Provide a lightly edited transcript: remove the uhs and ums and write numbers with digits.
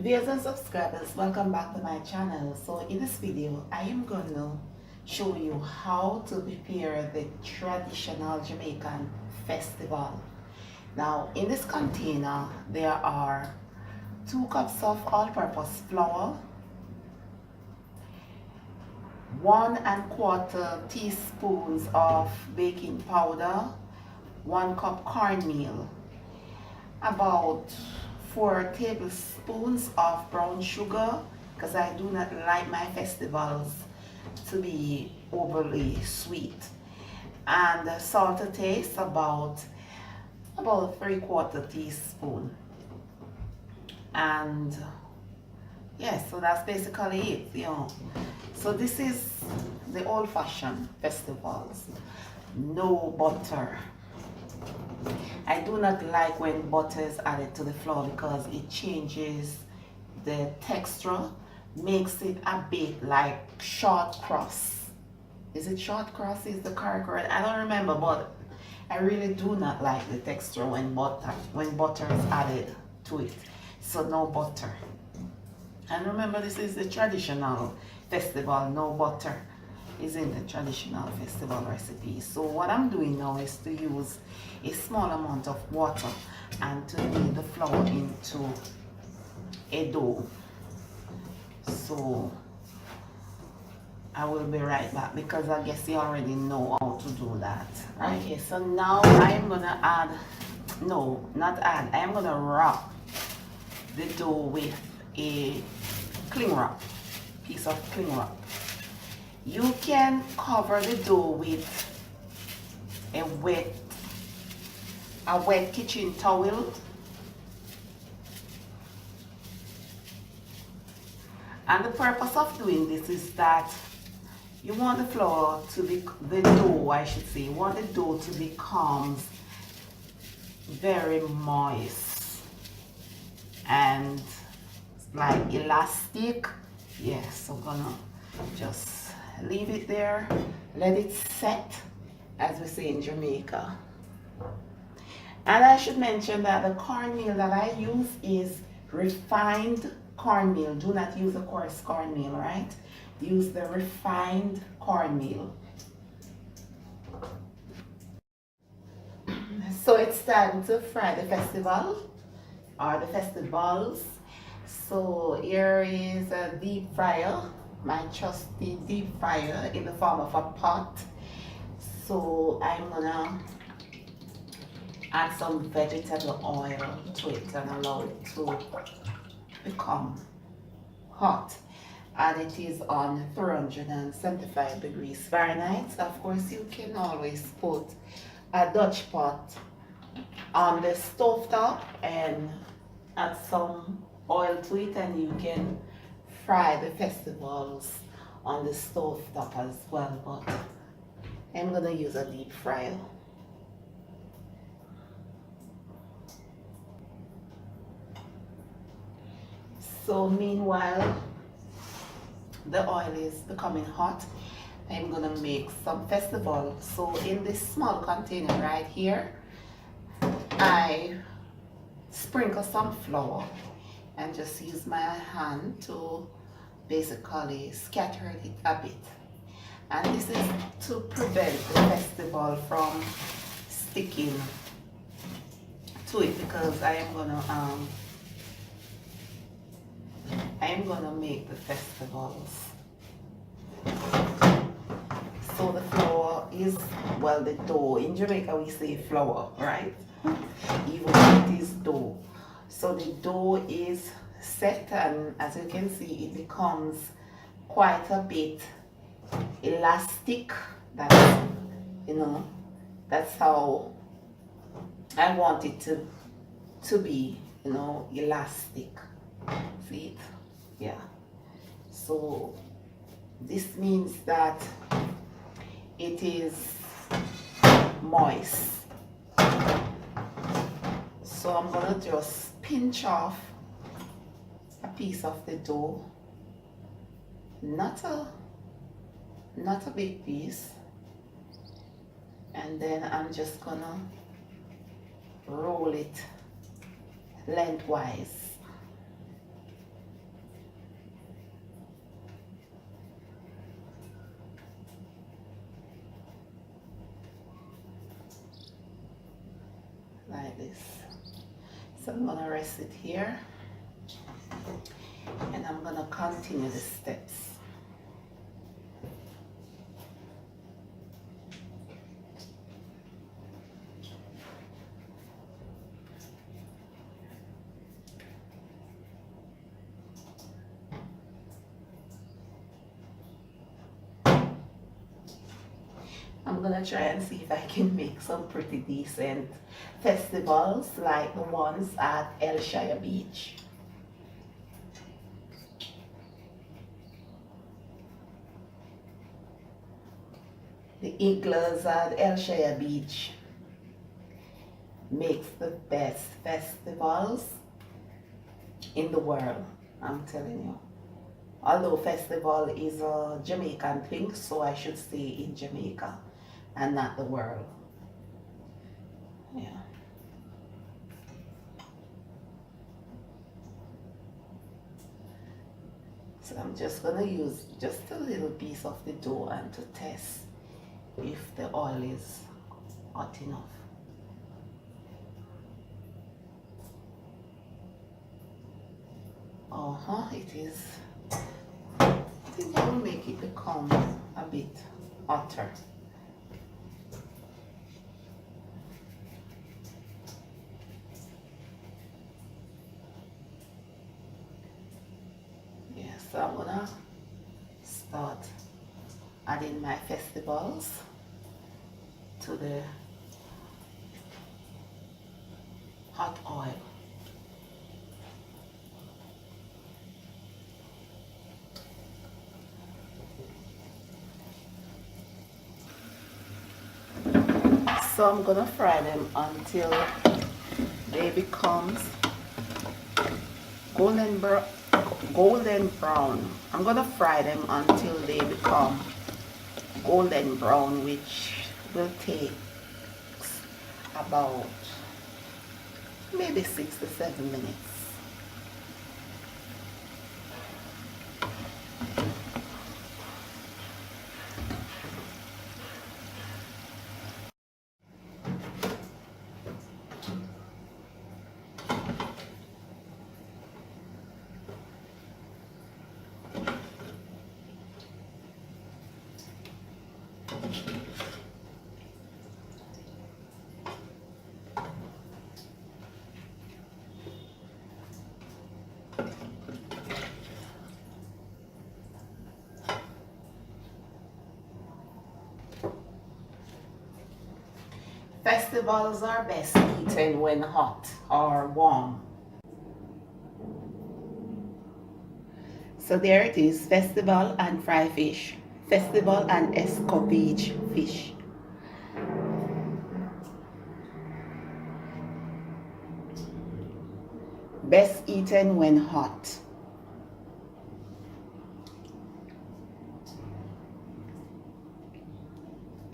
Viewers and subscribers, welcome back to my channel. So in this video I am going to show you how to prepare the traditional Jamaican festival. Now in this container there are 2 cups of all-purpose flour, 1¼ teaspoons of baking powder, 1 cup cornmeal, about 4 tablespoons of brown sugar, because I do not like my festivals to be overly sweet, and salt to taste, about 3/4 teaspoon. And yes, so that's basically it. So this is the old-fashioned festivals. No butter. I do not like when butter is added to the flour because it changes the texture, makes it a bit like short crust. Is it short crust is the correct word? I don't remember, but I really do not like the texture when butter is added to it. So no butter. And remember, this is the traditional festival. No butter is in the traditional festival recipe. So what I'm doing now is to use a small amount of water and to knead the flour into a dough. So I will be right back because I guess you already know how to do that. Okay, so now I'm gonna I am gonna wrap the dough with a cling wrap, piece of cling wrap. You can cover the dough with a wet kitchen towel, and the purpose of doing this is that you want the flour to be, the dough I should say, you want the dough to become very moist and like elastic. Yes, so I'm gonna just leave it there, let it set, as we say in Jamaica. And I should mention that the cornmeal that I use is refined cornmeal. Do not use a coarse cornmeal, right? Use the refined cornmeal. So it's time to fry the festival or the festivals. So here is a deep fryer, my trusty deep fryer in the form of a pot. So I'm gonna add some vegetable oil to it and allow it to become hot, and it is on 375 degrees Fahrenheit. Of course, you can always put a Dutch pot on the stove top and add some oil to it, and you can fry the festivals on the stove top as well, but I'm gonna use a deep fryer. So meanwhile the oil is becoming hot, I'm gonna make some festival. So in this small container right here, I sprinkle some flour and just use my hand to basically scatter it a bit. And this is to prevent the festival from sticking to it, because I am gonna make the festivals. So the flour is, well, the dough, in Jamaica we say flour, right? Even though it is dough. So the dough is set, and as you can see it becomes quite a bit elastic. That's, that's how I want it to be, elastic. See it? Yeah. So this means that it is moist. So I'm gonna just pinch off a piece of the dough, not a big piece, and then I'm just gonna roll it lengthwise. like this. So I'm gonna rest it here, and I'm gonna continue the steps. I'm gonna try and see if I can make some pretty decent festivals like the ones at El Shire Beach. The igloos at El Shire Beach makes the best festivals in the world, I'm telling you. Although festival is a Jamaican thing, so I should stay in Jamaica and not the world. Yeah. So I'm just gonna use just a little piece of the dough and to test if the oil is hot enough. It is. I think I will make it become a bit hotter. Yeah, so I'm gonna start adding my festivals to the hot oil. So I'm gonna fry them until they becomes golden brown. I'm gonna fry them until they become golden brown, which will take about maybe 6 to 7 minutes. Festivals are best eaten when hot or warm. So there it is, festival and fry fish, festival and escovitch fish. Best eaten when hot.